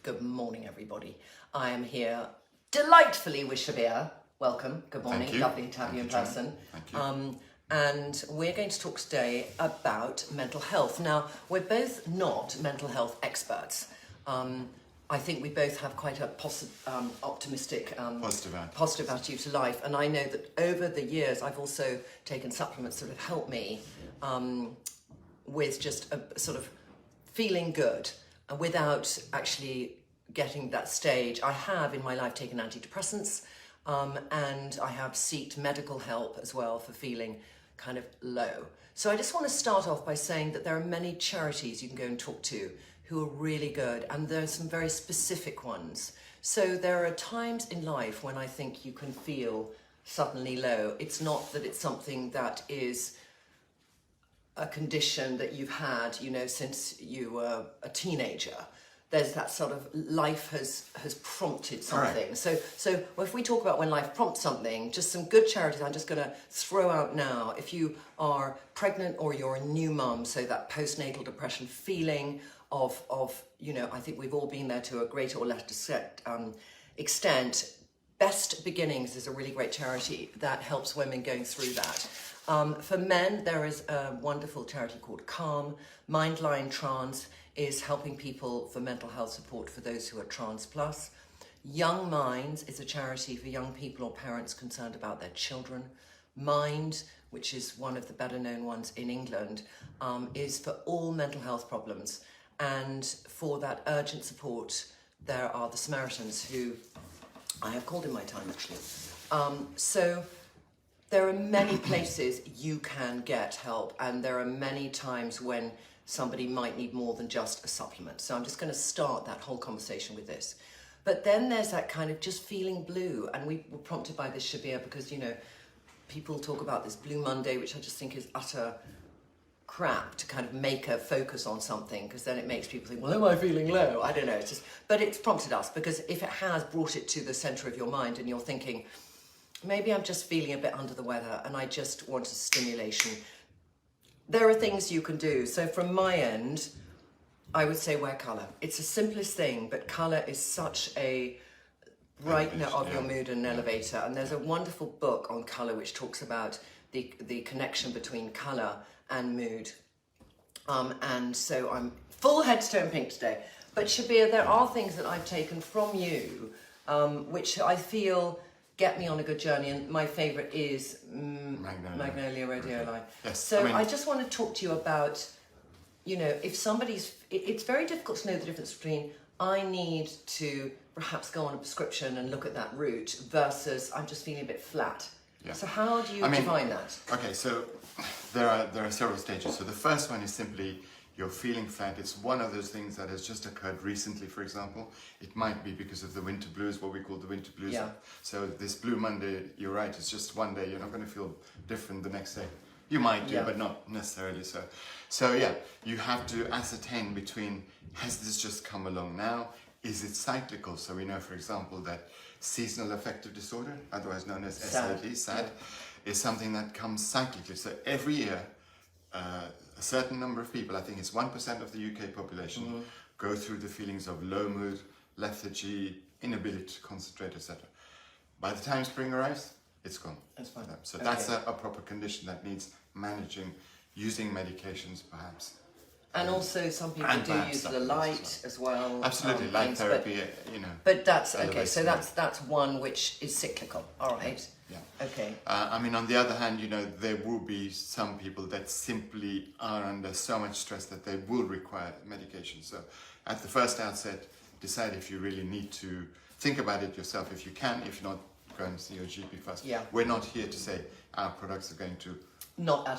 Good morning, everybody. I am here delightfully with Shabir. Welcome. Good morning. Thank you. Lovely to have you in person. Thank you. And we're going to talk today about mental health. Now, we're both not mental health experts. I think we both have quite a optimistic, positive attitude to life. And I know that over the years, I've also taken supplements that have helped me with just a sort of feeling good without actually getting that stage. I have in my life taken antidepressants and I have sought medical help as well for feeling kind of low. So I just want to start off by saying that there are many charities you can go and talk to who are really good, and there are some very specific ones. So there are times in life when I think you can feel suddenly low. It's not that it's something that is a condition that you've had, since you were a teenager. There's that sort of life has prompted something. Right. So if we talk about when life prompts something, just some good charities I'm just going to throw out now. If you are pregnant or you're a new mum, so that postnatal depression feeling of I think we've all been there to a greater or lesser extent. Best Beginnings is a really great charity that helps women going through that. For men, there is a wonderful charity called Calm. Mindline Trans is helping people for mental health support for those who are trans plus. Young Minds is a charity for young people or parents concerned about their children. Mind, which is one of the better known ones in England, is for all mental health problems. And for that urgent support, there are the Samaritans, who I have called in my time actually. So there are many places you can get help, and there are many times when somebody might need more than just a supplement. So I'm just going to start that whole conversation with this. But then there's that kind of just feeling blue, and we were prompted by this, Shabir, because, people talk about this Blue Monday, which I just think is utter crap to kind of make a focus on something, because then it makes people think, well, am I feeling low? I don't know. But it's prompted us, because if it has brought it to the center of your mind and you're thinking, maybe I'm just feeling a bit under the weather and I just want a stimulation, there are things you can do. So from my end, I would say wear colour. It's the simplest thing, but colour is such a brightener of your mood and an elevator. And there's a wonderful book on colour which talks about the connection between colour and mood. And so I'm full headstone pink today. But Shabir, there are things that I've taken from you which I feel get me on a good journey, and my favourite is Magnolia Radioli. Yes. So I just want to talk to you about, if somebody's, it's very difficult to know the difference between I need to perhaps go on a prescription and look at that route versus I'm just feeling a bit flat. Yeah. So how do you define that? Okay, so there are several stages. So the first one is simply you're feeling flat. It's one of those things that has just occurred recently, for example. It might be because of the winter blues, what we call the winter blues. Yeah. So this Blue Monday, you're right, it's just one day. You're not going to feel different the next day. You might do, but not necessarily so. So yeah, you have to ascertain between, has this just come along now? Is it cyclical? So we know, for example, that seasonal affective disorder, otherwise known as SAD, is something that comes cyclically. So every year, a certain number of people, I think it's 1% of the UK population, go through the feelings of low mood, lethargy, inability to concentrate, etc. By the time spring arrives, it's gone. That's fine. So that's a proper condition that needs managing, using medications perhaps. And also some people do use the light as well. Absolutely, light therapy, But that's, okay, so that's one which is cyclical, all right. Yeah. Okay. On the other hand, there will be some people that simply are under so much stress that they will require medication. So at the first outset, decide if you really need to think about it yourself. If you can, if not, go and see your GP first. Yeah. We're not here to say our products are going to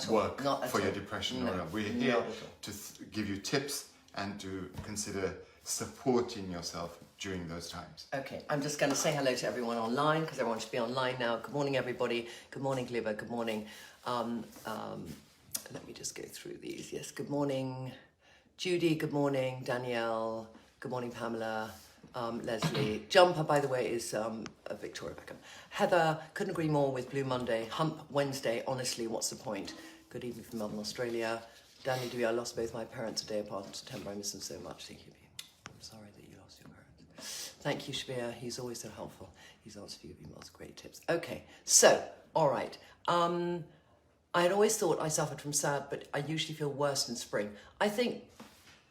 work for your depression. No, we're here to give you tips and to consider supporting yourself during those times. Okay, I'm just going to say hello to everyone online, because everyone should be online now. Good morning, everybody. Good morning, Gliba. Good morning. Let me just go through these. Yes, good morning, Judy. Good morning, Danielle. Good morning, Pamela. Leslie. Jumper, by the way, is Victoria Beckham. Heather, couldn't agree more with Blue Monday. Hump Wednesday, honestly, what's the point? Good evening from Melbourne, Australia. Danny Dewey, I lost both my parents a day apart in September. I miss them so much. Thank you. I'm sorry that you lost your parents. Thank you, Shabir. He's always so helpful. He's answered your emails, great tips. Okay, so, all right. I had always thought I suffered from SAD, but I usually feel worse in spring. I think,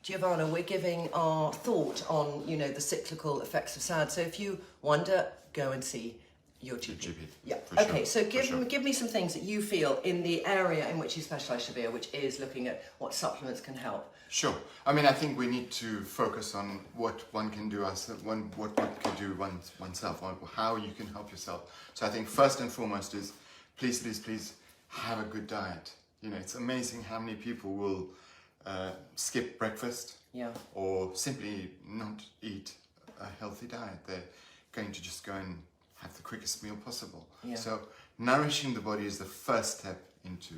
Giovanna, we're giving our thought on, the cyclical effects of SAD. So if you wonder, go and see your GP. Yeah. Okay, so give me some things that you feel in the area in which you specialise, Shabir, which is looking at what supplements can help. Sure. I mean, I think we need to focus on what one can do what one can do oneself, or how you can help yourself. So I think first and foremost is please have a good diet. It's amazing how many people will skip breakfast, or simply not eat a healthy diet. They're going to just go and have the quickest meal possible. Yeah. So nourishing the body is the first step into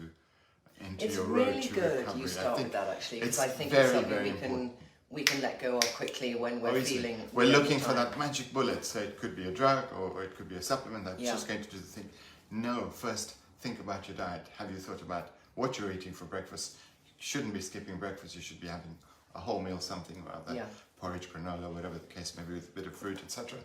your road to recovery. It's really good you start with that, actually, because I think it's something we can let go of quickly when we're feeling... We're looking for that magic bullet, so it could be a drug or it could be a supplement that's just going to do the thing. No, first think about your diet. Have you thought about what you're eating for breakfast? You shouldn't be skipping breakfast, you should be having a whole meal, something rather, porridge, granola, whatever the case may be, with a bit of fruit, etc.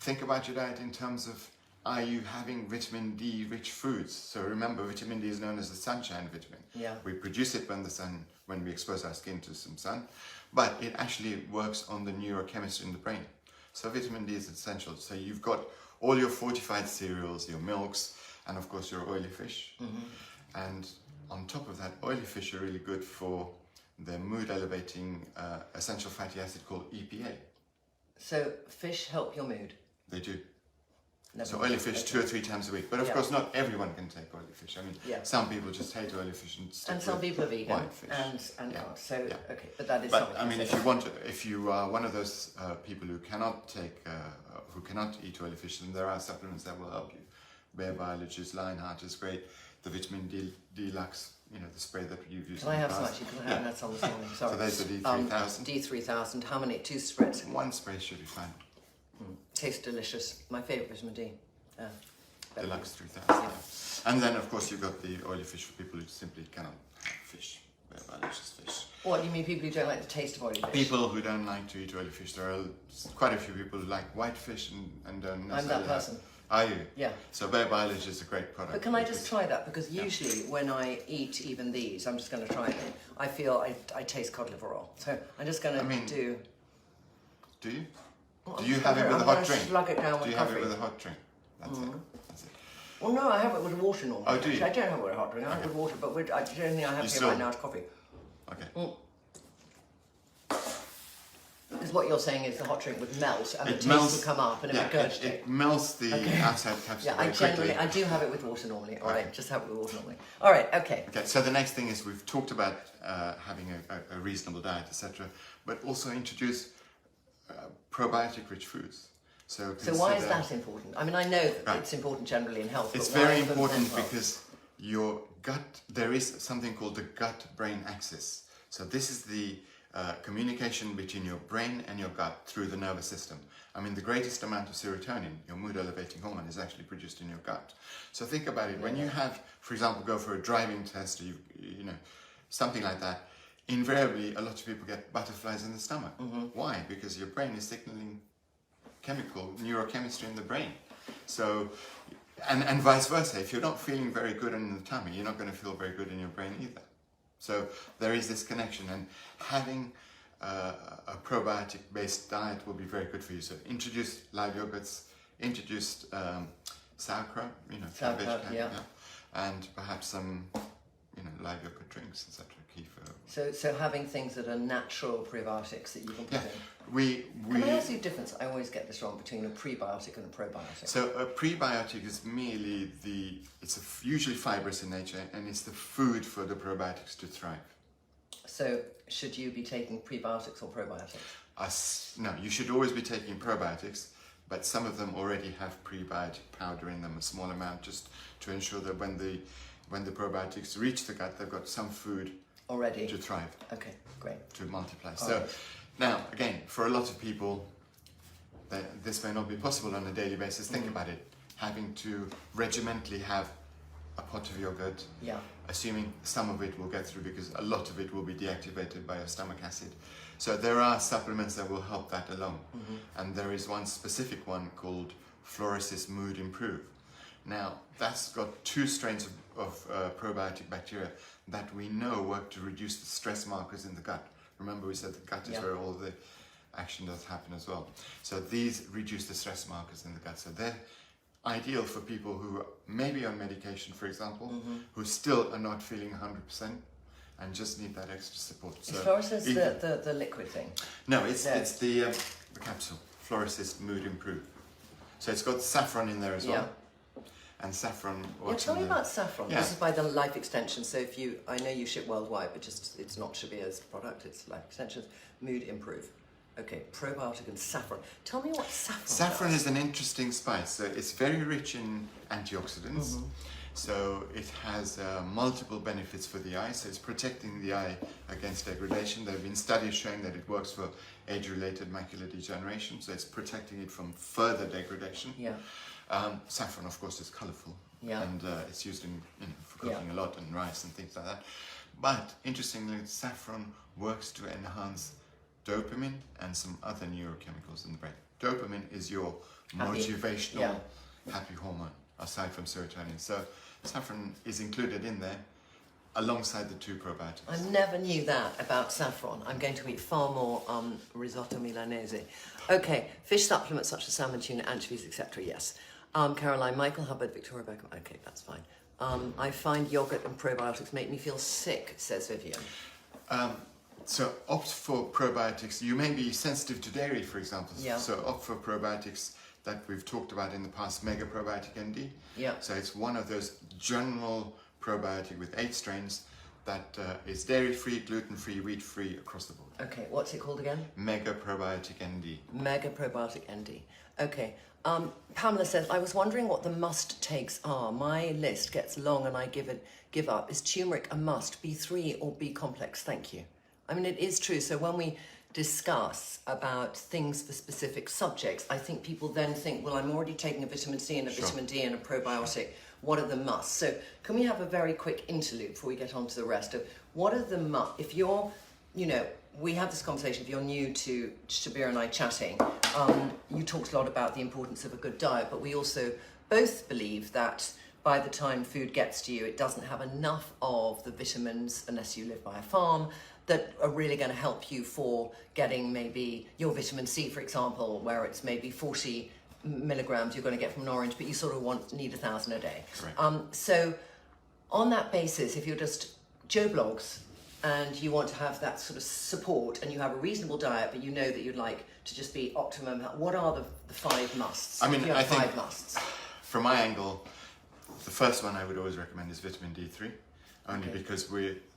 Think about your diet in terms of, are you having vitamin D rich foods? So remember, vitamin D is known as the sunshine vitamin. Yeah. We produce it when we expose our skin to some sun, but it actually works on the neurochemistry in the brain. So vitamin D is essential. So you've got all your fortified cereals, your milks, and of course your oily fish. Mm-hmm. And on top of that, oily fish are really good for the mood elevating essential fatty acid called EPA. So fish help your mood? They do. So oily fish 2 or 3 times a week. But of course not everyone can take oily fish. I mean, some people just hate oily fish and stick with some people are vegan white fish. And okay, but that is something. But I mean, if you are one of those people who cannot eat oily fish, then there are supplements that will help you. Bear Biology, Lionheart is great. The vitamin D Deluxe, the spray that you've used. Can I have some actually? Because I haven't had some this morning. Sorry. So there's the D3000. D3000. How many? 2 spreads? 1 spray should be fine. Tastes delicious. My favourite vitamin D. Deluxe 3000. Yeah. And then, of course, you've got the oily fish for people who simply cannot have fish. Bear Biologist fish. What do you mean, people who don't like the taste of oily fish? People who don't like to eat oily fish. There are quite a few people who like white fish and don't necessarily. I'm that person. Are you? Yeah. So Bear Biology is a great product. But can I just try that? Because usually when I eat even these, I'm just going to try it. I feel I taste cod liver oil. So I'm just going to do... Do you? Well, do you have it with a hot drink? Slug it down with coffee. Do you have it with a hot drink? That's it. That's it. Well, no, I have it with water normally. Oh, do you? I don't have it with a hot drink. I have it with water, but the only thing I have here right now is coffee. Okay. Because what you're saying is the hot drink would melt and the taste would come up and it would gurge. It melts the outside capsule very quickly. I do have it with water normally. All right, just have it with water normally. All right, okay. Okay, so the next thing is we've talked about having a reasonable diet, etc., but also introduce probiotic-rich foods. So why is that important? I mean, I know that it's important generally in health. It's very important because your gut, there is something called the gut-brain axis. So this is the communication between your brain and your gut through the nervous system. I mean, the greatest amount of serotonin, your mood-elevating hormone, is actually produced in your gut. So think about it. When you have, for example, go for a driving test, or you know, something like that, invariably a lot of people get butterflies in the stomach. Mm-hmm. Why? Because your brain is signaling neurochemistry in the brain. So, and vice versa. If you're not feeling very good in the tummy, you're not going to feel very good in your brain either. So there is this connection, and having a probiotic-based diet will be very good for you. So introduce live yogurts, introduce sauerkraut, cabbage, and perhaps some, live yogurt drinks, etc. Kefir. So having things that are natural prebiotics that you can put in. Can I ask you a difference? I always get this wrong between a prebiotic and a probiotic. So a prebiotic is merely it's usually fibrous in nature, and it's the food for the probiotics to thrive. So should you be taking prebiotics or probiotics? No, you should always be taking probiotics, but some of them already have prebiotic powder in them, a small amount, just to ensure that when the probiotics reach the gut, they've got some food already to thrive. Okay, great. To multiply. Now, again, for a lot of people, this may not be possible on a daily basis. Think about it. Having to regimentally have a pot of yogurt, Yeah. assuming some of it will get through because a lot of it will be deactivated by your stomach acid. So there are supplements that will help that along. And there is one specific one called Florasis Mood Improve. Now, that's got 2 strains of probiotic bacteria that we know work to reduce the stress markers in the gut. Remember we said the gut is where all the action does happen as well. So these reduce the stress markers in the gut. So they're ideal for people who may be on medication, for example, who still are not feeling 100% and just need that extra support. Is Florasis the liquid thing? No, it's the capsule, Florasis Mood Improve. So it's got saffron in there as well. And saffron. Tell me about saffron. This is by the Life Extension. So I know you ship worldwide, but it's not Shabir's product. It's Life Extension's Mood Improve. Okay, probiotic and saffron. Tell me what saffron Saffron does. is an interesting spice. So it's very rich in antioxidants. So it has multiple benefits for the eye. So it's protecting the eye against degradation. There have been studies showing that it works for age-related macular degeneration. So it's protecting it from further degradation. Yeah. Saffron, of course, is colourful. Yeah. And it's used for cooking a lot and rice and things like that. But interestingly, saffron works to enhance dopamine and some other neurochemicals in the brain. Dopamine is your motivational happy hormone, aside from serotonin. So saffron is included in there alongside the 2 probiotics. I never knew that about saffron. I'm going to eat far more risotto milanese. Okay, fish supplements such as salmon, tuna, anchovies, etc. Yes. Caroline, Michael Hubbard, Victoria Beckham. Okay, that's fine. I find yogurt and probiotics make me feel sick, says Vivian. So opt for probiotics. You may be sensitive to dairy, for example. Yeah. So opt for probiotics that we've talked about in the past, Mega Probiotic ND. Yeah. So it's one of those general probiotic with 8 strains that is dairy-free, gluten-free, wheat-free across the board. Okay, what's it called again? Mega Probiotic ND. Mega Probiotic ND. Okay. Pamela says, I was wondering what the must-takes are. My list gets long and I give up. Is turmeric a must? B3 or B complex? Thank you. I mean, it is true. So when we discuss about things for specific subjects, I think people then think, well, I'm already taking a vitamin C and a vitamin D and a probiotic. What are the musts? So can we have a very quick interlude before we get on to the rest of what are the musts? If you're, we have this conversation, if you're new to Shabir and I chatting, you talked a lot about the importance of a good diet, but we also both believe that by the time food gets to you, it doesn't have enough of the vitamins, unless you live by a farm, that are really going to help you for getting maybe your vitamin C, for example, where it's maybe 40 milligrams you're going to get from an orange, but you sort of need 1,000 a day. Correct. So on that basis, if you're just Joe Blogs and you want to have that sort of support and you have a reasonable diet, but you know that you'd like to just be optimum, what are the 5 musts? I mean, I think 5 musts. From my angle, the first one I would always recommend is vitamin D3, only because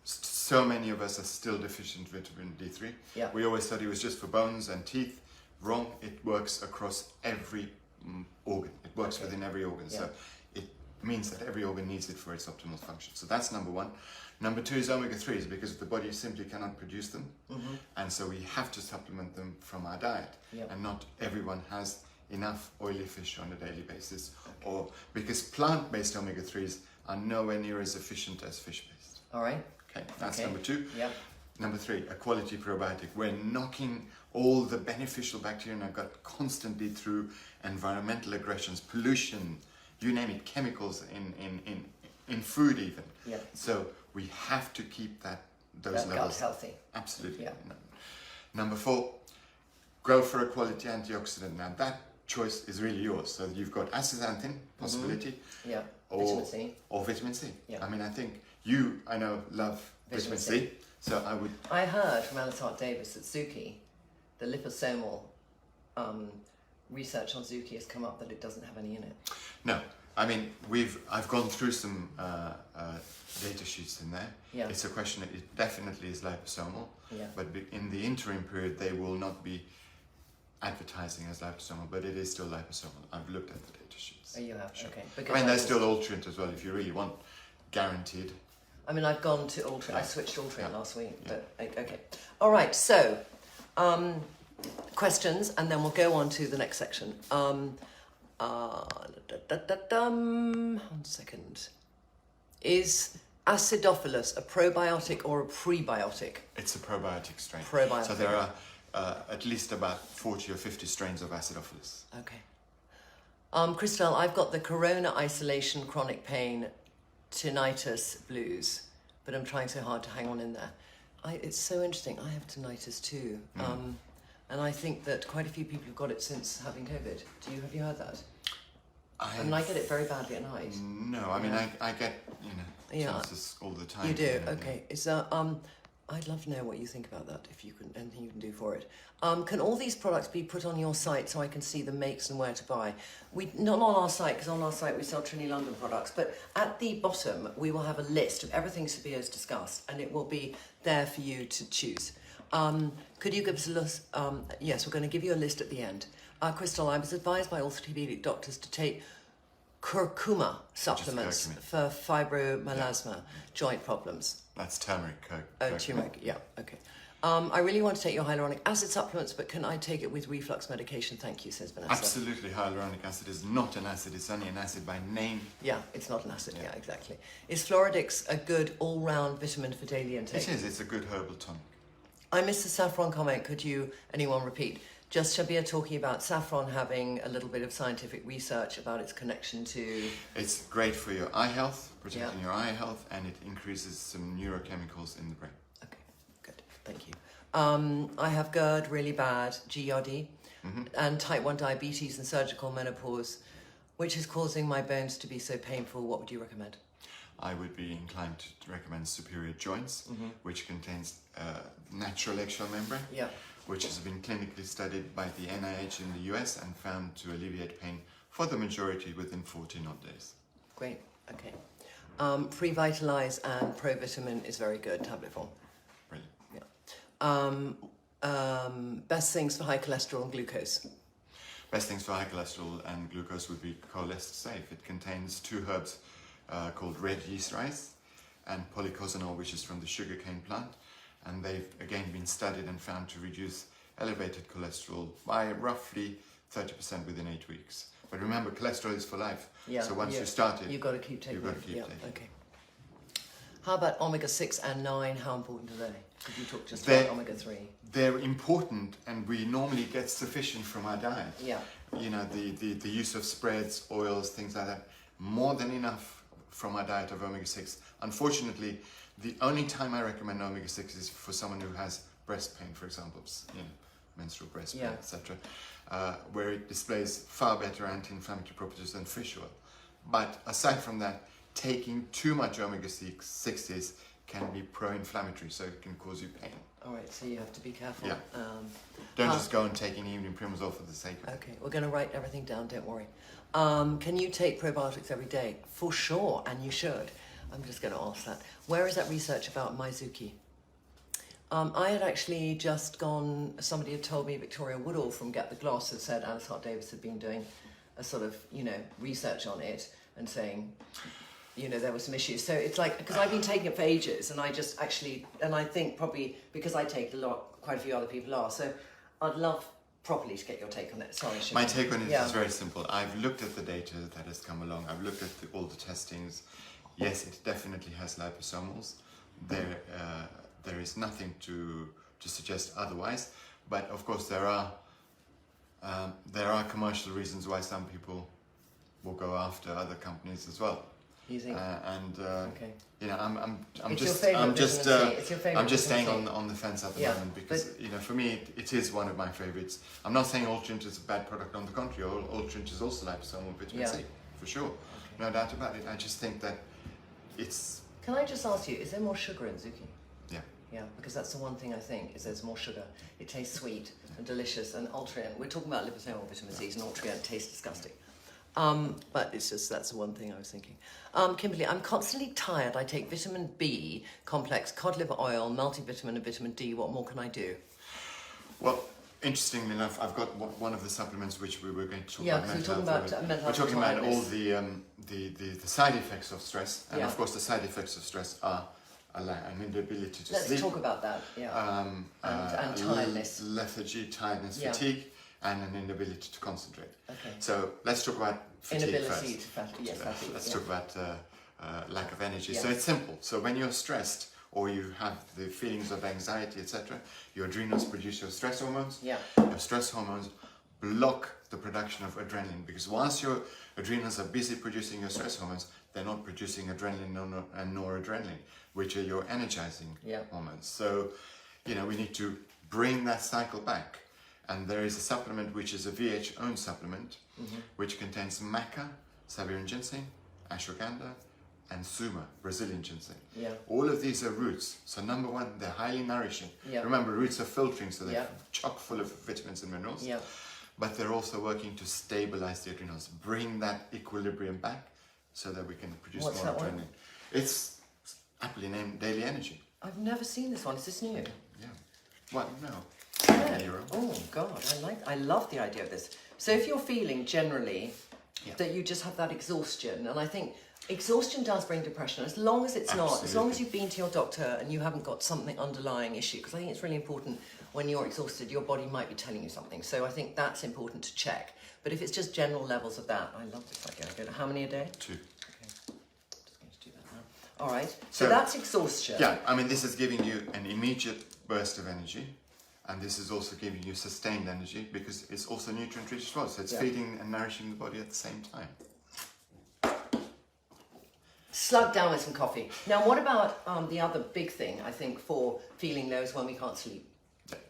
so many of us are still deficient vitamin D3. Yeah. We always thought it was just for bones and teeth. Wrong. It works across every organ. It works within every organ. Yeah. So it means that every organ needs it for its optimal function. So that's number 1. Number 2 is omega-3s, because the body simply cannot produce them. And so we have to supplement them from our diet. Yeah. And not everyone has enough oily fish on a daily basis, or because plant-based omega-3s are nowhere near as efficient as fish-based. All right. Okay, that's number 2. Yeah. Number 3, a quality probiotic. We're knocking all the beneficial bacteria in our gut constantly through environmental aggressions, pollution, you name it, chemicals in food even. Yeah. So we have to keep those That levels gut healthy. Absolutely. Yeah. Number 4, go for a quality antioxidant. Now that choice is really yours. So you've got astaxanthin possibility, Yeah. or Vitamin C. or vitamin C. Yeah. I mean, I think I know, love vitamin C. So I heard from Alice Hart Davis that Zuki, the liposomal research on Zuki has come up that it doesn't have any in it. No, I mean I've gone through some data sheets in there. Yeah. It's a question. It definitely is liposomal. Yeah. But in the interim period, they will not be advertising as liposomal, but it is still liposomal. I've looked at the data sheets. Oh, you have? Sure. Okay. I mean, there's still Ultrient as well if you really want guaranteed. I mean, I've gone to Ultra. I switched to Ultra Yeah. last week, Yeah. but okay. All right. So, questions, and then we'll go on to the next section. 1 One second. Is Acidophilus a probiotic or a prebiotic? It's a probiotic strain. Probiotic. So there are at least about 40 or 50 strains of Acidophilus. Okay. Christelle, I've got the corona isolation, chronic pain, tinnitus, blues, but I'm trying so hard to hang on in there. It's so interesting. I have tinnitus too. And I think that quite a few people have got it since having COVID. Have you heard that? I mean, I get it very badly at night. No, I mean, I get, chances all the time. You do? Okay. Is I'd love to know what you think about that, if you can, anything you can do for it. Can all these products be put on your site so I can see the makes and where to buy? Not on our site, because on our site we sell Trinny London products, but at the bottom we will have a list of everything Shabir has discussed, and it will be there for you to choose. Could you give us a list? Yes, we're going to give you a list at the end. Crystal, I was advised by orthopedic doctors to take curcuma supplements for fibromyalgia, joint problems. That's turmeric. Turmeric, yeah, okay. I really want to take your hyaluronic acid supplements, but can I take it with reflux medication? Thank you, says Vanessa. Absolutely, hyaluronic acid is not an acid, it's only an acid by name. Yeah, it's not an acid, yeah exactly. Is Floridix a good all-round vitamin for daily intake? It is, it's a good herbal tonic. I missed the saffron comment, could anyone repeat? Just Shabir talking about saffron having a little bit of scientific research about its connection to... It's great for your eye health, protecting your eye health, and it increases some neurochemicals in the brain. Okay, good, thank you. I have GERD really bad, GERD, and type 1 diabetes and surgical menopause, which is causing my bones to be so painful. What would you recommend? I would be inclined to recommend Superior Joints, which contains natural eggshell membrane, which has been clinically studied by the NIH in the US and found to alleviate pain for the majority within 14 odd days. Great, okay. Previtalize and Provitamin is very good, tablet form. Brilliant. Yeah. Best things for high cholesterol and glucose. Best things for high cholesterol and glucose would be Cholesterol Safe. It contains 2 herbs called red yeast rice and polycosanol, which is from the sugarcane plant. And they've again been studied and found to reduce elevated cholesterol by roughly 30% within 8 weeks. But remember, cholesterol is for life. So once you start it, you've got to keep taking it. Taking. Okay. How about omega-6 and 9? How important are they? Could you talk just about omega-3? They're important, and we normally get sufficient from our diet. Yeah. You know, the use of spreads, oils, things like that, more than enough from our diet of omega-6. Unfortunately, the only time I recommend omega-6 is for someone who has breast pain, for example, menstrual breast pain, etc., where it displays far better anti-inflammatory properties than fish oil. But aside from that, taking too much omega-6s can be pro-inflammatory, so it can cause you pain. All right, so you have to be careful. Yeah. Don't just go and take an evening Primazole for the sake of it. Okay, we're going to write everything down, don't worry. Can you take probiotics every day? For sure, and you should. I'm just going to ask that. Where is that research about Mizuki? I had actually just gone, somebody had told me, Victoria Woodall from Get the Gloss had said Alice Hart Davis had been doing a sort of, research on it and saying, there were some issues. So it's like, because I've been taking it for ages, and I just actually, and I think probably because I take a lot, quite a few other people are, so I'd love properly to get your take on it. Sorry, Shabir. My take on it is very simple. I've looked at the data that has come along. I've looked at all the testings. Yes, it definitely has liposomals. There is nothing to suggest otherwise. But of course, there are commercial reasons why some people will go after other companies as well. You think? I'm just staying on the fence at the moment because for me it is one of my favorites. I'm not saying Ultrint is a bad product. On the contrary, Ultrint is also liposomal vitamin C for sure, no doubt about it. I just think that it's. Can I just ask you, is there more sugar in zucchini? Yeah. Yeah, because that's the one thing I think is there's more sugar. It tastes sweet and delicious, and Ultrient. We're talking about liposomal vitamin C, and Ultrient tastes disgusting. But it's just, that's the one thing I was thinking. Kimberly, I'm constantly tired. I take vitamin B complex, cod liver oil, multivitamin and vitamin D. What more can I do? Well, interestingly enough, I've got one of the supplements which we were going to talk about. Yeah, we're talking about mental health. We're talking about all the side effects of stress. And of course, the side effects of stress are an inability to sleep. Let's talk about that, and tiredness. Lethargy, tiredness, fatigue, and an inability to concentrate. Okay. So let's talk about fatigue first. Fatigue. Let's talk about lack of energy. So it's simple. So when you're stressed or you have the feelings of anxiety, etc., your adrenals produce your stress hormones. Yeah. Your stress hormones block the production of adrenaline, because whilst your adrenals are busy producing your stress hormones, they're not producing adrenaline and noradrenaline, which are your energizing hormones. So, you know, we need to bring that cycle back. And there is a supplement which is a VH-owned supplement, which contains maca, Siberian ginseng, ashwagandha, and suma, Brazilian ginseng. Yeah. All of these are roots. So number one, they're highly nourishing. Yeah. Remember, roots are filtering, so they're chock full of vitamins and minerals. Yeah. But they're also working to stabilize the adrenals, bring that equilibrium back so that we can produce What's more that adrenaline. one? It's aptly named Daily Energy. I've never seen this one. Is this new? Yeah. What? No. Yeah. Hero. Oh God, I love the idea of this. So if you're feeling generally that you just have that exhaustion, and I think exhaustion does bring depression, as long as it's not, as long as you've been to your doctor and you haven't got something underlying issue, because I think it's really important when you're exhausted, your body might be telling you something. So I think that's important to check. But if it's just general levels of that, I love this idea. How many a day? 2. Okay. Just going to do that now. All right. So that's exhaustion. Yeah, I mean, this is giving you an immediate burst of energy. And this is also giving you sustained energy, because it's also nutrient rich as well. So it's feeding and nourishing the body at the same time. Slug down with some coffee. Now, what about the other big thing, I think, for feeling low is when we can't sleep.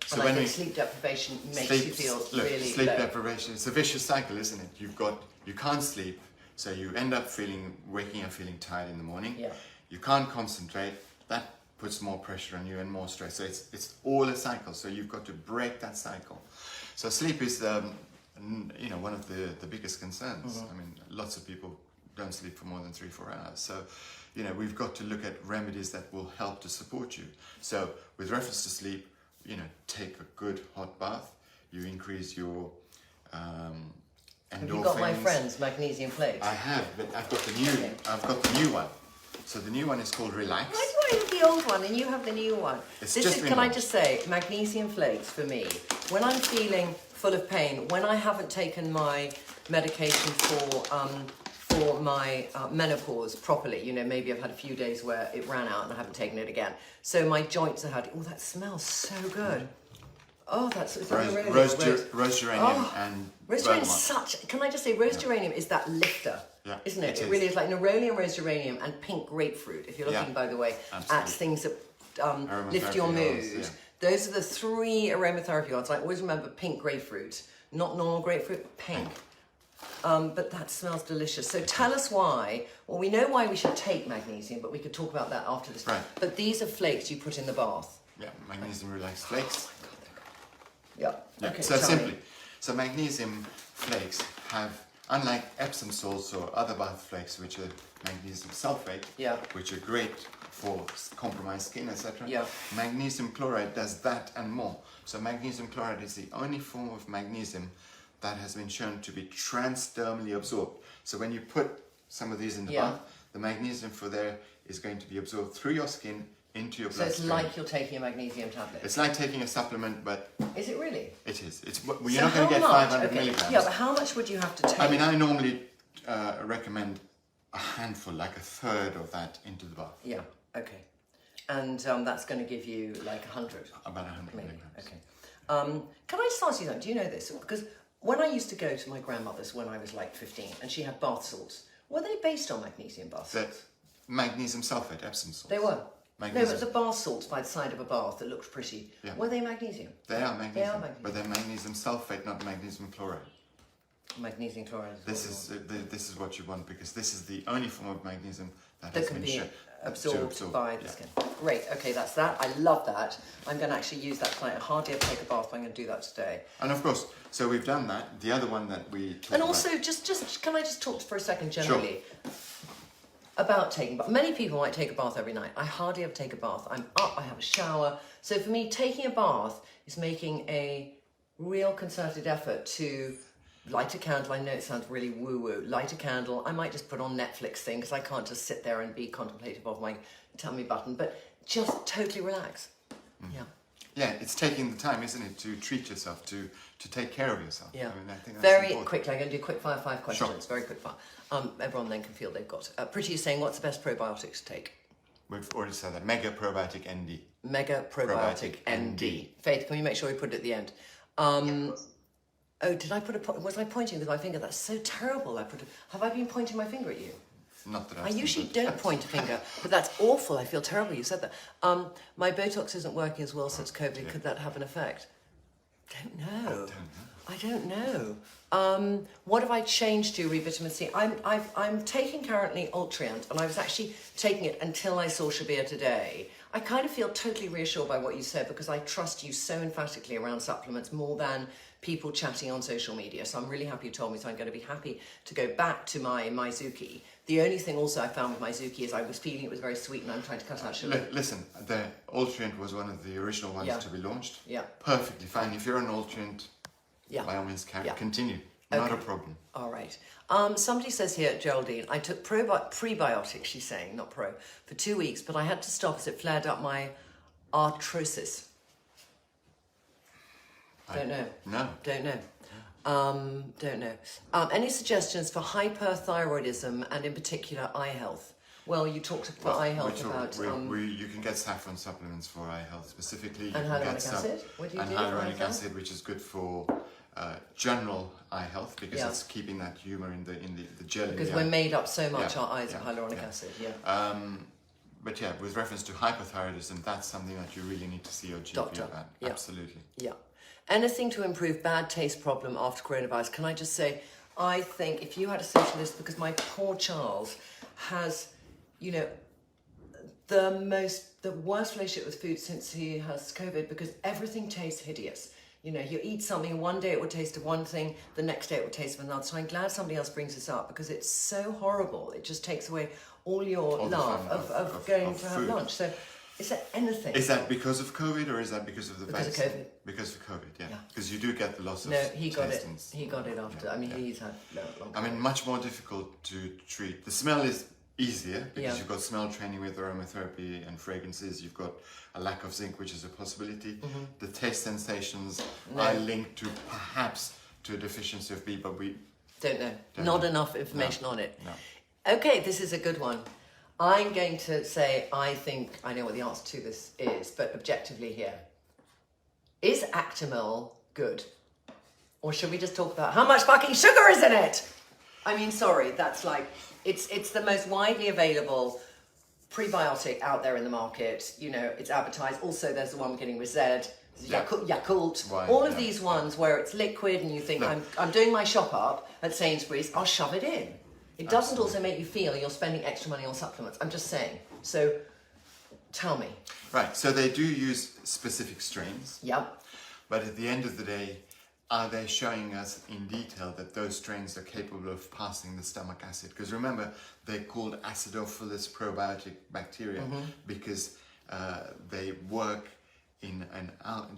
So and when I think sleep deprivation makes you feel really sleep low. deprivation, it's a vicious cycle, isn't it? You can't sleep, so you end up waking up feeling tired in the morning. Yeah. You can't concentrate. That puts more pressure on you and more stress. So it's all a cycle. So you've got to break that cycle. So sleep is one of the biggest concerns. I mean, lots of people don't sleep for more than 3-4 hours. So, you know, we've got to look at remedies that will help to support you. So with reference to sleep, you know, take a good hot bath. You increase your endorphins. Have you got my friend's magnesium flakes? I have, but I've got the new one. So the new one is called Relax. Why do I have the old one and you have the new one? Can I just say, magnesium flakes for me, when I'm feeling full of pain, when I haven't taken my medication for my menopause properly, you know, maybe I've had a few days where it ran out and I haven't taken it again. So my joints are hurting. Oh, that smells so good. Oh, that's rose geranium and rose geranium is such. Can I just say, rose geranium is that lifter, isn't it? It really is like neroli and rose geranium and pink grapefruit. If you're looking, by the way, at things that lift your mood, those are the 3 aromatherapy ones. I always remember pink grapefruit, not normal grapefruit, pink. But that smells delicious. So tell us why. Well, we know why we should take magnesium, but we could talk about that after this. Right. But these are flakes you put in the bath. Yeah, magnesium relaxed flakes. Yeah. Okay, so magnesium flakes have, unlike Epsom salts or other bath flakes, which are magnesium sulfate, which are great for compromised skin, etc. Yeah. Magnesium chloride does that and more. So magnesium chloride is the only form of magnesium that has been shown to be transdermally absorbed. So when you put some of these in the bath, the magnesium for there is going to be absorbed through your skin into your bloodstream. So it's like you're taking a magnesium tablet? It's like taking a supplement, but... Is it really? It is. You're not going to get 500 milligrams. Yeah, but how much would you have to take? I mean, I normally recommend a handful, like a third of that into the bath. Yeah, okay. And that's going to give you like 100? About 100 milligrams. Okay. Can I just ask you something? Do you know this? Because when I used to go to my grandmother's when I was like 15, and she had bath salts, were they based on magnesium bath salts? Magnesium sulfate, Epsom salts. They were? Magnesium. No, but the bath salts by the side of a bath that looked pretty, were they magnesium? They are magnesium. But they're magnesium sulfate, not magnesium chloride. Magnesium chloride. This is what you want, because this is the only form of magnesium that has can been be absorbed by the skin. Yeah. Great, okay, that's that. I love that. I'm going to actually use that tonight. I hardly ever take a bath, but I'm going to do that today. And of course, so we've done that. The other one that we talked And also, just can I just talk for a second generally about taking bath? Many people might take a bath every night. I hardly ever take a bath. I'm up, I have a shower. So for me, taking a bath is making a real concerted effort to light a candle. I know it sounds really woo-woo. Light a candle. I might just put on Netflix thing because I can't just sit there and be contemplative of my tummy button, but just totally relax. Yeah. it's taking the time, isn't it, to treat yourself, to take care of yourself. Yeah. I mean, I think that's very important. quickly, I'm going to do quick fire 5 questions. Sure. Very quick fire. Everyone then can feel they've got. Pretty is saying, what's the best probiotics to take? We've already said that. Mega Probiotic ND. Mega probiotic ND. Faith, can you make sure we put it at the end? Oh, did I put a? Was I pointing with my finger? That's so terrible. Have I been pointing my finger at you? Not that I usually don't point a finger, but that's awful. I feel terrible. You said that. My Botox isn't working as well since COVID. Could that have an effect? Don't know. I don't know. What have I changed to vitamin C? I'm taking currently Ultriant, and I was actually taking it until I saw Shabir today. I kind of feel totally reassured by what you said because I trust you so emphatically around supplements more than people chatting on social media. So I'm really happy you told me. So I'm going to be happy to go back to my Mizuki. The only thing also I found with Mizuki is I was feeling it was very sweet, and I'm trying to cut out sugar. Listen, the Ultriant was one of the original ones to be launched. Yeah. Perfectly fine. If you're on Ultriant, by all means, continue. Not a problem. All right. Somebody says here, Geraldine, I took prebiotics, she's saying, not pro, for 2 weeks, but I had to stop as it flared up my arthrosis. Don't know. No. Don't know. Don't know. Any suggestions for hyperthyroidism and in particular eye health? Well, you talked about eye health you can get saffron supplements for eye health specifically. And hyaluronic acid? What do you do for eye hyaluronic health? acid, which is good for general eye health because it's keeping that humour in the gel. Because in the we're eye. made up so much, our eyes, of hyaluronic acid. Yeah. But yeah, with reference to hypothyroidism, that's something that you really need to see your GP Doctor. about. Yeah. Absolutely. Yeah. Anything to improve bad taste problem after coronavirus? Can I just say, I think if you had a social list, because my poor Charles has, the worst relationship with food since he has COVID because everything tastes hideous. You eat something, one day it would taste of one thing, the next day it would taste of another. So I'm glad somebody else brings this up because it's so horrible. It just takes away all your love of going to have food. lunch. So is there anything? Is that because of COVID or is that because of the Because of vaccine? COVID. Because of COVID, yeah. Because you do get the loss of No, he got taste it. and- He got it after. I mean, he's had long. I mean, much more difficult to treat. The smell is easier because Yeah. you've got smell training with aromatherapy and fragrances. You've got a lack of zinc, which is a possibility. The taste sensations are linked to perhaps to a deficiency of B, but we Don't know. Don't Not know. enough information on it. No. Okay, this is a good one. I'm going to say I think I know what the answer to this is, but objectively here. Is Actimel good? Or should we just talk about how much fucking sugar is in it? I mean, sorry, that's like, it's the most widely available prebiotic out there in the market. It's advertised. Also, there's the one beginning with Z, Yakult. Right, all of these ones where it's liquid and you think, No. I'm doing my shop up at Sainsbury's, I'll shove it in. It doesn't also make you feel you're spending extra money on supplements. I'm just saying. So, tell me. Right, so they do use specific strains, Yep. but at the end of the day, are they showing us in detail that those strains are capable of passing the stomach acid? Because remember, they're called acidophilus probiotic bacteria because they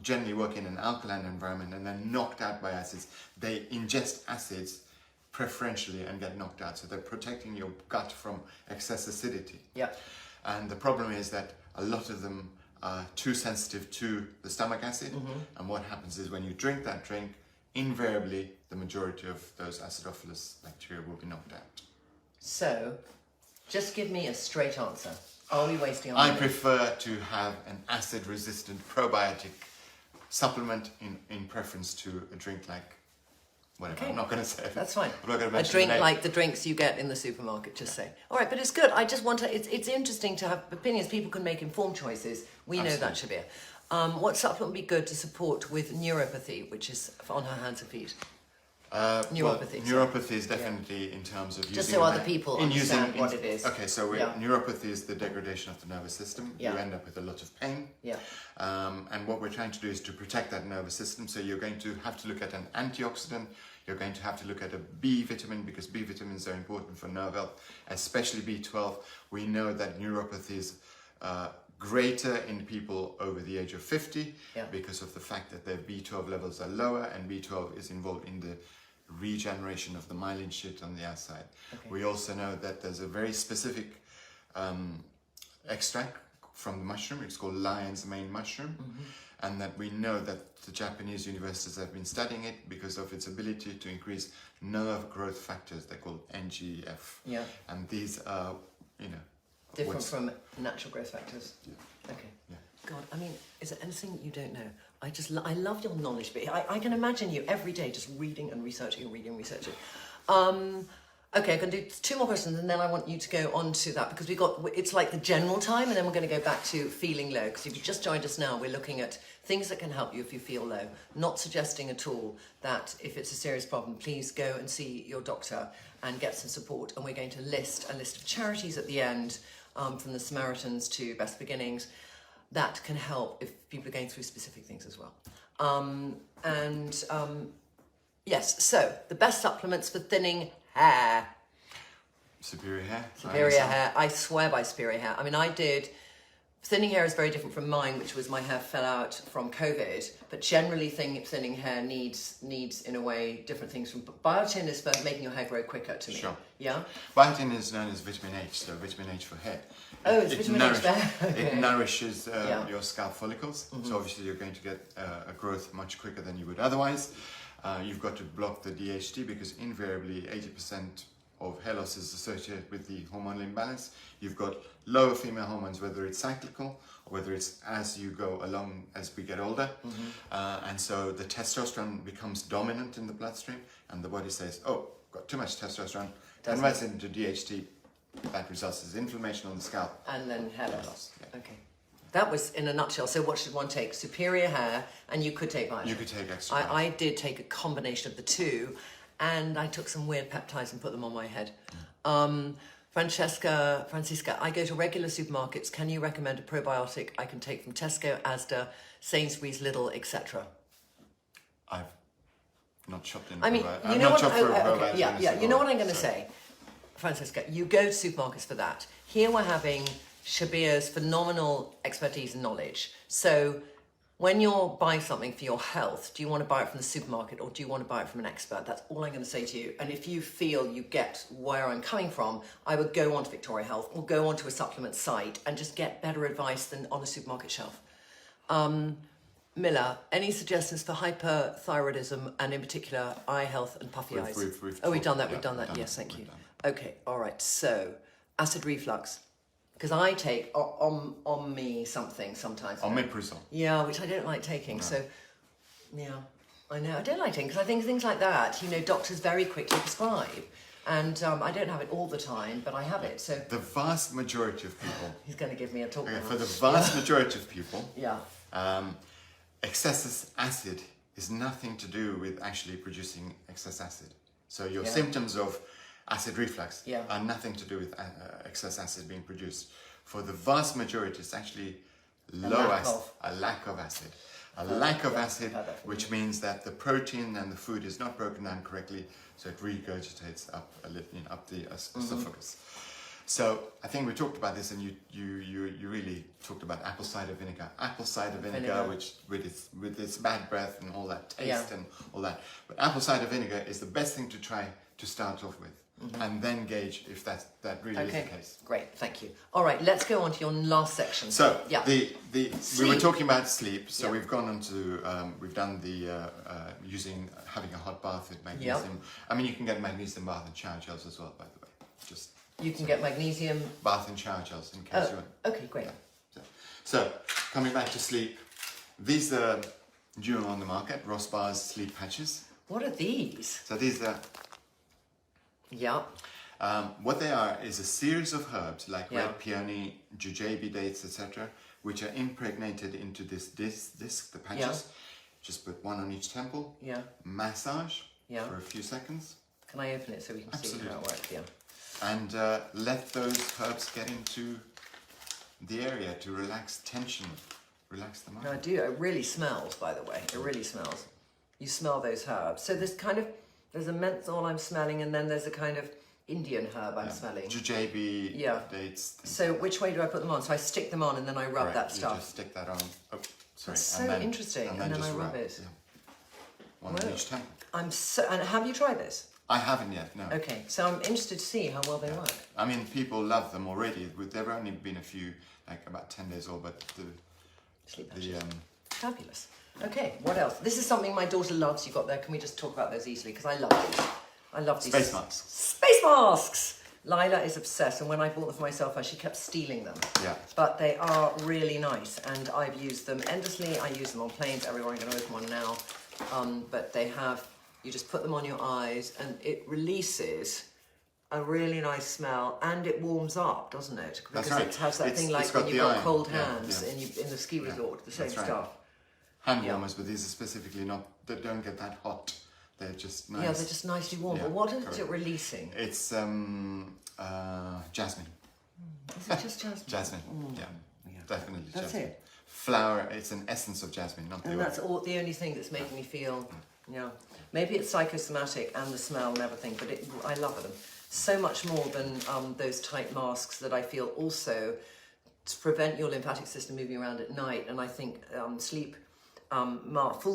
generally work in an alkaline environment and they're knocked out by acids. They ingest acids preferentially and get knocked out. So they're protecting your gut from excess acidity. Yep. And the problem is that a lot of them are too sensitive to the stomach acid. And what happens is when you drink that drink, invariably the majority of those acidophilus bacteria will be knocked out. So, just give me a straight answer. Are we wasting our I money? prefer to have an acid-resistant probiotic supplement in preference to a drink like whatever. Okay. I'm not going to say it. That's fine. I'm not going to A mention drink the name. like the drinks you get in the supermarket, just say. All right, but it's good. I just want to, it's interesting to have opinions. People can make informed choices. We know that, Shabir. What supplement would be good to support with neuropathy, which is on her hands and feet? Neuropathy. Neuropathy is definitely in terms of Just using so other people understand what it is. Okay, so neuropathy is the degradation of the nervous system. Yeah. You end up with a lot of pain. Yeah. And what we're trying to do is to protect that nervous system. So you're going to have to look at an antioxidant. You're going to have to look at a B vitamin because B vitamins are important for nerve health, especially B12. We know that neuropathy is greater in people over the age of 50 because of the fact that their B12 levels are lower and B12 is involved in the regeneration of the myelin sheet on the outside. Okay. We also know that there's a very specific extract from the mushroom. It's called lion's mane mushroom. and that we know that the Japanese universities have been studying it because of its ability to increase nerve growth factors. They're called NGF. Yeah. And these are, Different from natural growth factors. Yeah. Okay. Yeah. God, I mean, is there anything you don't know? I love your knowledge, but I can imagine you every day just reading and researching and reading and researching. Okay, I'm going to do 2 more questions, and then I want you to go on to that, because it's like the general time, and then we're going to go back to feeling low. Because if you just joined us now, we're looking at things that can help you if you feel low. Not suggesting at all that if it's a serious problem, please go and see your doctor and get some support. And we're going to list a list of charities at the end, from the Samaritans to Best Beginnings, that can help if people are going through specific things as well. Yes, so the best supplements for thinning hair. Superior hair. Superior hair. I swear by superior hair. I mean, thinning hair is very different from mine, which was my hair fell out from COVID. But generally, thinning hair needs in a way different things. From biotin is for making your hair grow quicker. To me, sure. Yeah. Biotin is known as vitamin H, so vitamin H for hair. Oh, it's vitamin H for hair. Okay. It nourishes your scalp follicles, so obviously you're going to get a growth much quicker than you would otherwise. You've got to block the DHT because invariably 80% of hair loss is associated with the hormonal imbalance. You've got lower female hormones, whether it's cyclical or whether it's as you go along as we get older. And so the testosterone becomes dominant in the bloodstream, and the body says, oh, got too much testosterone, converts it into DHT. That results in inflammation on the scalp. And then hair Hair loss. loss, yeah. Okay. That was in a nutshell. So what should one take? Superior hair, and you could take biotin. You could take extra. I did take a combination of the two, and I took some weird peptides and put them on my head. Francisca, I go to regular supermarkets. Can you recommend a probiotic I can take from Tesco, Asda, Sainsbury's, Lidl, etc.? I've not shopped in. I mean, I've not shopped for a probiotic. Yeah. You know what I'm going to say, Francisca? You go to supermarkets for that. Here we're having Shabir's phenomenal expertise and knowledge. So when you're buying something for your health, do you want to buy it from the supermarket or do you want to buy it from an expert? That's all I'm going to say to you. And if you feel you get where I'm coming from, I would go onto Victoria Health or go onto a supplement site and just get better advice than on a supermarket shelf. Miller, any suggestions for hyperthyroidism and in particular eye health and puffy eyes? We've done that. Yes, thank you. Okay, all right. So acid reflux. Because I take on me something sometimes. Omeprazole. Yeah, which I don't like taking. No. So, yeah, I know. I don't like taking because I think things like that, doctors very quickly prescribe. And I don't have it all the time, but I have it. So the vast majority of people... He's going to give me a talk. Okay, for the vast majority of people... Yeah. Excess acid is nothing to do with actually producing excess acid. So your symptoms of acid reflux are nothing to do with excess acid being produced. For the vast majority, it's actually a lack of acid. A lack of acid, which means that the protein and the food is not broken down correctly, so it regurgitates up up the esophagus. So I think we talked about this, and you really talked about apple cider vinegar. Apple cider vinegar, which with its bad breath and all that taste and all that. But apple cider vinegar is the best thing to try to start off with. And then gauge if that really is the case. Great, thank you. All right, let's go on to your last section. So we were talking about sleep. So we've gone on to we've done the having a hot bath with magnesium. I mean, you can get magnesium bath and shower gels as well, by the way. You can get magnesium bath and shower gels in case you want. Okay, great. Yeah. So coming back to sleep, these are new on the market. Ross Bar's sleep patches. What are these? So these are. Yeah. What they are is a series of herbs like red peony, jujube dates, etc., which are impregnated into this disc, the patches. Yeah. Just put one on each temple. Yeah. Massage for a few seconds. Can I open it so we can see how it works? Yeah. And let those herbs get into the area to relax tension, relax the mind. No, I do. It really smells, by the way. It really smells. You smell those herbs. So there's a menthol I'm smelling, and then there's a kind of Indian herb I'm smelling. Jujube dates. So which way do I put them on? So I stick them on and then I rub that stuff. You just stick that on. Oh, sorry. That's so interesting. And then I rub it. Yeah. One on each temple. And have you tried this? I haven't yet, no. Okay, so I'm interested to see how well they work. I mean, people love them already. There have only been a few, like about 10 days old, but sleep patches. Fabulous. Okay, what else? This is something my daughter loves. You got there. Can we just talk about those easily? Because I love these. I love these. Space masks. Space masks! Lila is obsessed, and when I bought them for myself, she kept stealing them. Yeah. But they are really nice, and I've used them endlessly. I use them on planes everywhere. I'm going to open one now. But they have, you just put them on your eyes, and it releases a really nice smell, and it warms up, doesn't it? Because That's right. it has that thing like when you've got cold hands in the ski resort, the same stuff. Hand warmers, but these are specifically not, they don't get that hot. They're just nice. Yeah, they're just nicely warm. But what is it releasing? It's jasmine. Is it just jasmine? Jasmine, yeah. Definitely That's jasmine. it. Flower, it's an essence of jasmine, not the oil. And that's the only thing that's making me feel, maybe it's psychosomatic and the smell and everything, but I love them. So much more than those tight masks that I feel also to prevent your lymphatic system moving around at night. And I think full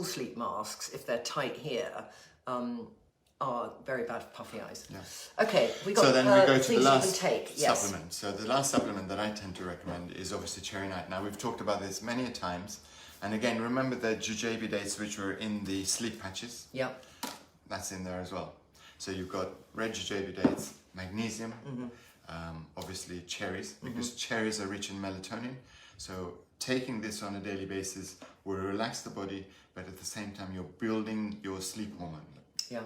sleep masks, if they're tight here, are very bad for puffy eyes. Yeah. Okay, we got so then we go to the last supplement. Yes. So the last supplement that I tend to recommend is obviously Cherry Night. Now we've talked about this many a times, and again, remember the jujube dates which were in the sleep patches. Yeah. That's in there as well. So you've got red jujube dates, magnesium, obviously cherries, because cherries are rich in melatonin. So taking this on a daily basis will relax the body, but at the same time you're building your sleep hormone. Yeah.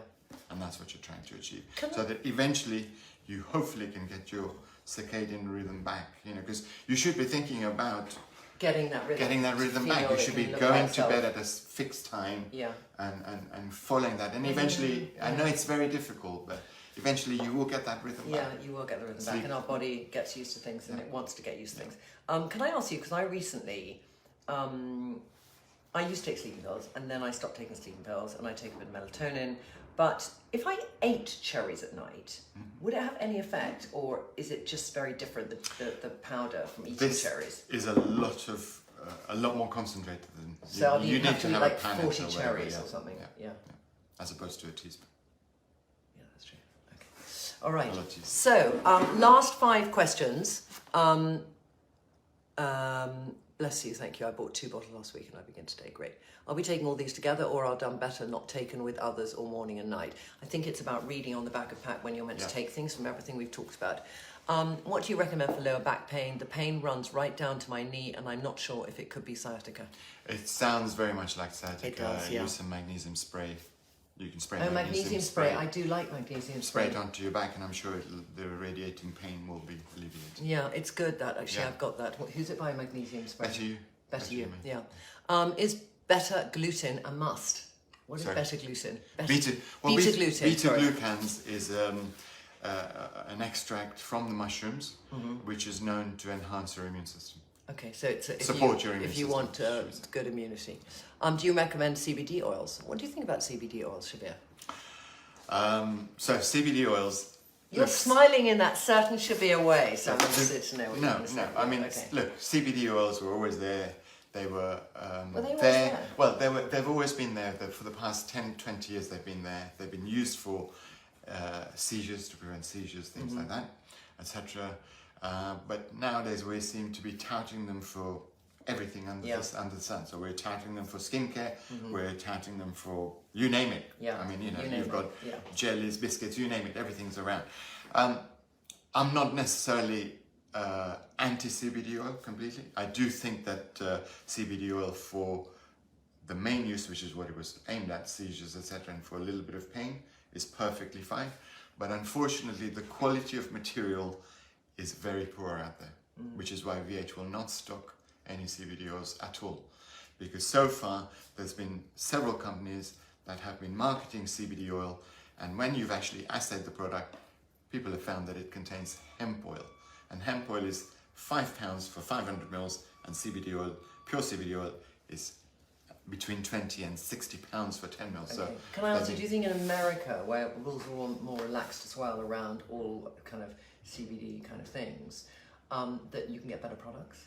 And that's what you're trying to achieve. So that eventually you hopefully can get your circadian rhythm back, because you should be thinking about getting that rhythm back. You should be going to bed at a fixed time and following that. And eventually, I know it's very difficult, but eventually you will get that rhythm back. Yeah, you will get the rhythm back, and our body gets used to things, and it wants to get used to things. Can I ask you, because I recently, I used to take sleeping pills, and then I stopped taking sleeping pills, and I take a bit of melatonin. But if I ate cherries at night, would it have any effect, or is it just very different, the powder from eating cherries? This is a lot more concentrated than so you need to have like a 40 cherries or something. Yeah. As opposed to a teaspoon. Yeah, that's true. Okay. All right. Apologies. So last 5 questions. Bless you, thank you. I bought 2 bottles last week and I begin today. Great. Are we taking all these together, or are done better not taken with others or morning and night? I think it's about reading on the back of pack when you're meant to take things from everything we've talked about. What do you recommend for lower back pain? The pain runs right down to my knee and I'm not sure if it could be sciatica. It sounds very much like sciatica. It does, yeah. Use some magnesium spray. You can spray magnesium spray. I do like magnesium spray. Spray it onto your back and I'm sure the radiating pain will be alleviated. Yeah, it's good that actually I've got that. Who's it by, magnesium spray? Better you. Yeah. Is beta gluten a must? What is beta gluten? Beta gluten. Beta-glucans is an extract from the mushrooms, which is known to enhance your immune system. Okay, so it's support your immune if you want good immunity. Do you recommend CBD oils? What do you think about CBD oils, Shabir? So CBD oils. You're smiling in that certain Shabir way, so I wanted to know what you're going to say. No. I mean, look, CBD oils were always there. They were there. Well, they've always been there. For the past 10, 20 years, they've been there. They've been used for seizures, to prevent seizures, things like that, etc. But nowadays, we seem to be touting them for everything under the sun. So we're touting them for skincare. We're touting them for you name it. Yeah. I mean, you've got jellies, biscuits, you name it. Everything's around. I'm not necessarily anti-CBD oil completely. I do think that CBD oil for the main use, which is what it was aimed at, seizures, etc., and for a little bit of pain, is perfectly fine. But unfortunately, the quality of material is very poor out there, which is why VH will not stock any CBD oils at all. Because so far, there's been several companies that have been marketing CBD oil, and when you've actually assayed the product, people have found that it contains hemp oil. And hemp oil is £5 for 500 mils, and CBD oil, pure CBD oil, is between 20 and 60 pounds for 10 mils. Okay. So can I ask you, do you think in America, where rules are more relaxed as well around all kind of CBD kind of things, that you can get better products?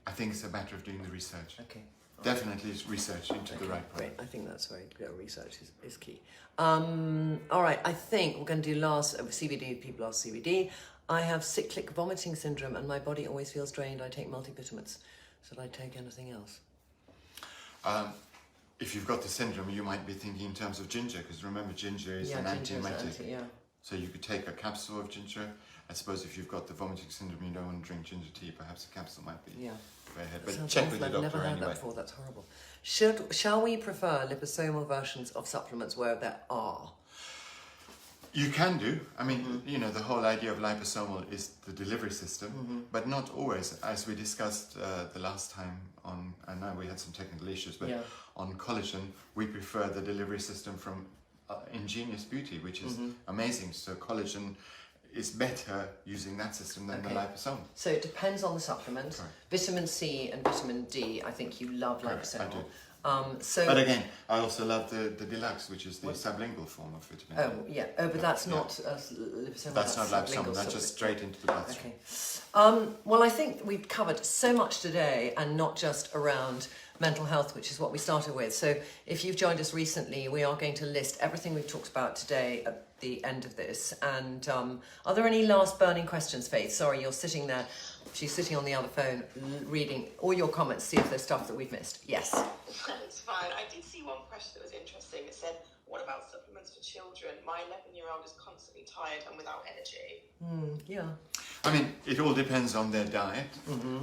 I think it's a matter of doing the research. Okay. Definitely research into the right product. Great. I think that's very good. Research is key. All right, I think we're going to do last CBD. People ask CBD. I have cyclic vomiting syndrome and my body always feels drained. I take multivitamins. Should I take anything else? If you've got the syndrome, you might be thinking in terms of ginger, because remember, ginger is an ginger is antiemetic. yeah. So you could take a capsule of ginger. I suppose if you've got the vomiting syndrome, you don't want to drink ginger tea, perhaps a capsule might be way ahead. But Sounds check awful. with your I've doctor never heard anyway. that before. That's horrible. Shall we prefer liposomal versions of supplements where there are? You can do. I mean, you know, the whole idea of liposomal is the delivery system, but not always. As we discussed the last time on, I know we had some technical issues, but on collagen, we prefer the delivery system from Ingenious Beauty, which is amazing. So collagen is better using that system than the liposomal. So it depends on the supplement. Correct. Vitamin C and vitamin D, I think you love liposomal. I do. So, but again, I also love the deluxe, which is the sublingual form of vitamin D. Oh, yeah. Oh, but that's not liposomal. That's not liposomal, sublingual that's just straight into the bloodstream. Okay. Well, I think we've covered so much today, and not just around mental health, which is what we started with. So if you've joined us recently, we are going to list everything we've talked about today at the end of this. And are there any last burning questions, Faith? Sorry, you're sitting there. She's sitting on the other phone reading all your comments, see if there's stuff that we've missed. Yes. That's fine. I did see one question that was interesting. It said, what about supplements for children? My 11-year-old is constantly tired and without energy. Yeah. I mean, it all depends on their diet,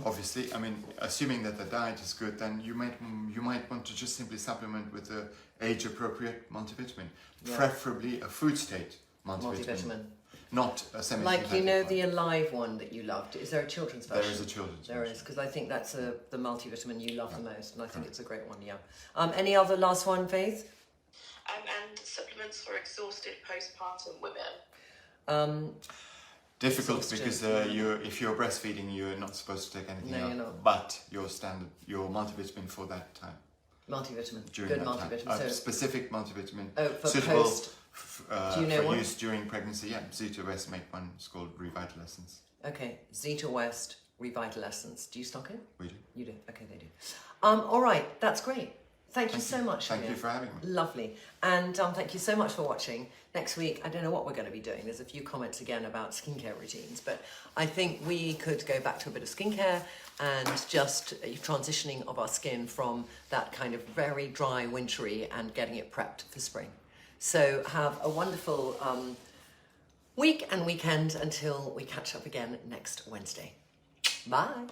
obviously. I mean, assuming that the diet is good, then you might want to just simply supplement with the age-appropriate multivitamin, preferably a food state multivitamin. Not a semi-synthetic Like, you know, one. the Alive one that you loved. Is there a children's version? There is a children's There version. is, because I think that's the multivitamin you love the most, and I think it's a great one, Any other last one, Faith? And supplements for exhausted postpartum women. Difficult Exhausted. because if you're breastfeeding, you're not supposed to take anything No, else. you're not. But your multivitamin for that time. Multivitamin. During Good that multivitamin. time. A So, specific multivitamin for suitable post. Do you know for one? use during pregnancy. Yeah, Zeta West make one. It's called Revitaliscence. Okay, Zeta West Revitaliscence. Do you stock it? We do. You do. Okay, they do. All right, that's great. Thank you so much. Thank Shabir. you for having me. Lovely. And thank you so much for watching. Next week, I don't know what we're going to be doing. There's a few comments again about skincare routines, but I think we could go back to a bit of skincare and just transitioning of our skin from that kind of very dry, wintry, and getting it prepped for spring. So have a wonderful week and weekend until we catch up again next Wednesday. Bye.